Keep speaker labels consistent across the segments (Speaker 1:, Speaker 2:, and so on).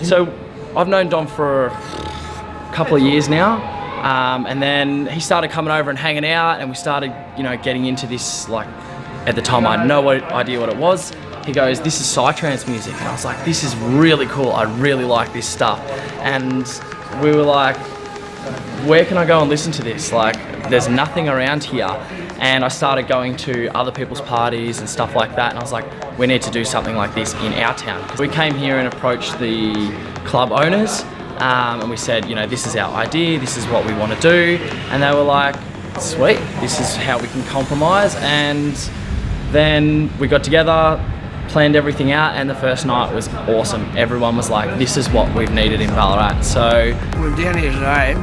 Speaker 1: So I've known Dom for a couple of years now, and then he started coming over and hanging out, and we started, getting into this. Like, at the time, I had no idea what it was. He goes, "This is psytrance music," and I was like, "This is really cool. I really like this stuff." And we were like, "Where can I go and listen to this? Like, there's nothing around here." And I started going to other people's parties and stuff like that, and I was like, we need to do something like this in our town. We came here and approached the club owners, and we said, this is our idea, this is what we want to do, and they were like, sweet, this is how we can compromise. And then we got together, planned everything out, and the first night was awesome. Everyone was like, this is what we've needed in Ballarat. So
Speaker 2: we're down here today,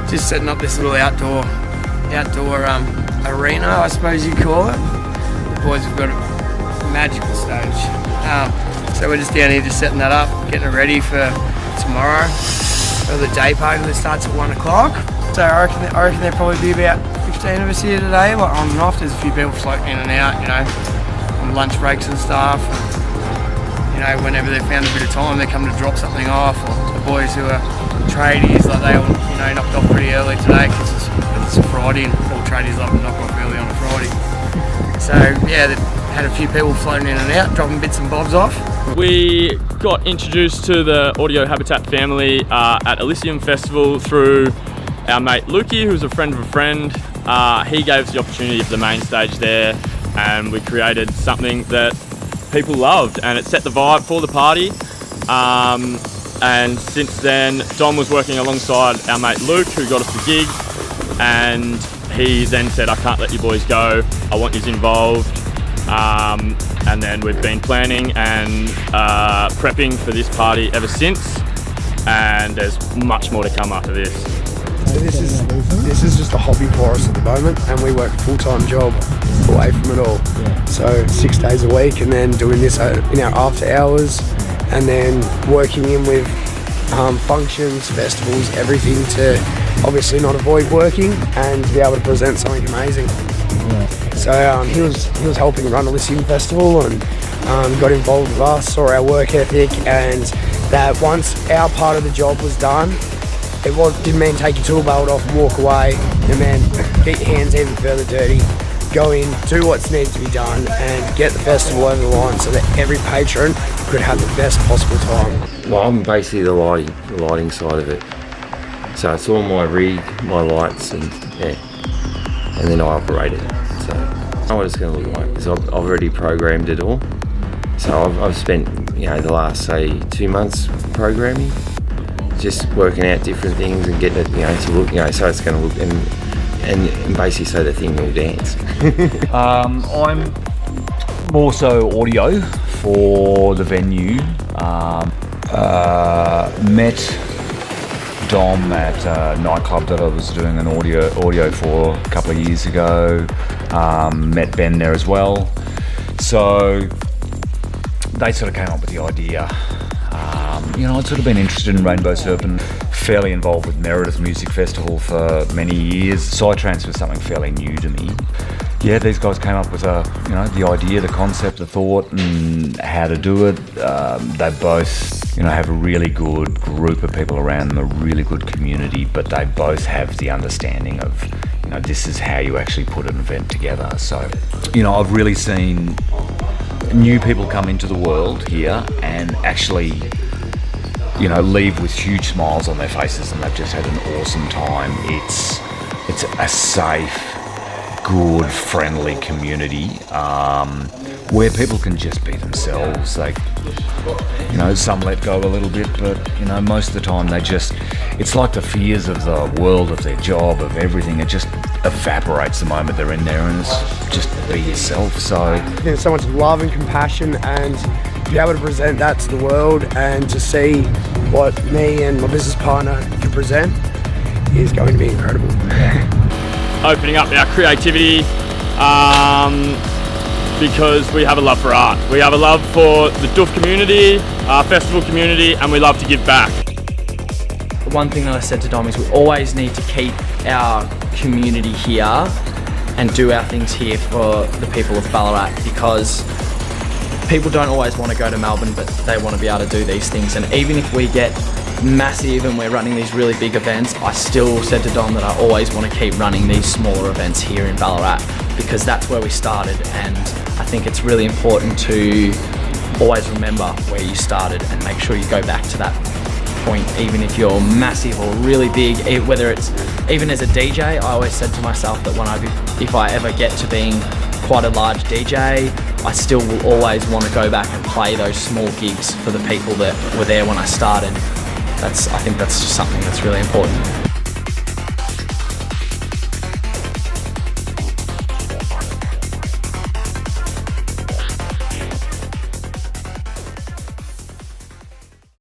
Speaker 2: just setting up this little outdoor arena, I suppose you'd call it. The boys have got a magical stage. So we're just down here just setting that up, getting it ready for tomorrow, for the day party that starts at 1 o'clock. So I reckon there'll probably be about 15 of us here today, like on and off. There's a few people floating in and out, on lunch breaks and stuff. And, whenever they've found a bit of time, they come to drop something off. Or the boys who are tradies, like they all, knocked off pretty early today because it's a Friday and all tradies love to knock off early on a Friday. So yeah, they've had a few people floating in and out, dropping bits and bobs off.
Speaker 3: We got introduced to the Audio Habitat family at Elysium Festival through our mate Lukey, who's a friend of a friend. He gave us the opportunity of the main stage there, and we created something that people loved, and it set the vibe for the party. And since then, Dom was working alongside our mate Luke, who got us the gig, and he then said, I can't let you boys go, I want you involved. And then we've been planning and prepping for this party ever since, and there's much more to come after this.
Speaker 4: So this is just a hobby for us at the moment, and we work a full-time job away from it all. So 6 days a week, and then doing this in our after hours, and then working in with functions, festivals, everything to obviously not avoid working and be able to present something amazing. So he was helping run Elysium Festival and got involved with us, saw our work ethic, and that once our part of the job was done, didn't mean take your tool belt off and walk away and then get your hands even further dirty. Go in, do what's needed to be done, and get the festival over the line so that every patron could have the best possible time.
Speaker 5: Well, I'm basically the lighting side of it. So it's all my rig, my lights, and then I operate it. So I know what it's going to look like because I've already programmed it all. So I've spent the last say 2 months programming, just working out different things and getting it to look so it's going to look and basically so the thing will dance.
Speaker 6: I'm more so audio for the venue. Met Dom at a nightclub that I was doing an audio for a couple of years ago. Met Ben there as well. So they sort of came up with the idea. I'd sort of been interested in Rainbow Serpent, fairly involved with Meredith Music Festival for many years. Psytrance was something fairly new to me. Yeah, these guys came up with the idea, the concept, the thought, and how to do it. They both, have a really good group of people around them, a really good community, but they both have the understanding of, this is how you actually put an event together. So, I've really seen new people come into the world here and actually, leave with huge smiles on their faces, and they've just had an awesome time. It's a safe, good, friendly community where people can just be themselves. Some let go a little bit, but most of the time it's like the fears of the world, of their job, of everything. It just evaporates the moment they're in there, and it's just be yourself. So
Speaker 4: there's so much love and compassion, and to be able to present that to the world and to see what me and my business partner can present is going to be incredible.
Speaker 3: Opening up our creativity because we have a love for art. We have a love for the Doof community, our festival community, and we love to give back.
Speaker 1: The one thing that I said to Dom is we always need to keep our community here and do our things here for the people of Ballarat, because people don't always want to go to Melbourne, but they want to be able to do these things. And even if we get massive and we're running these really big events, I still said to Dom that I always want to keep running these smaller events here in Ballarat, because that's where we started, and I think it's really important to always remember where you started and make sure you go back to that point, even if you're massive or really big. Whether it's even as a DJ, I always said to myself that if I ever get to being quite a large DJ, I still will always want to go back and play those small gigs for the people that were there when I started. I think that's just something that's really important.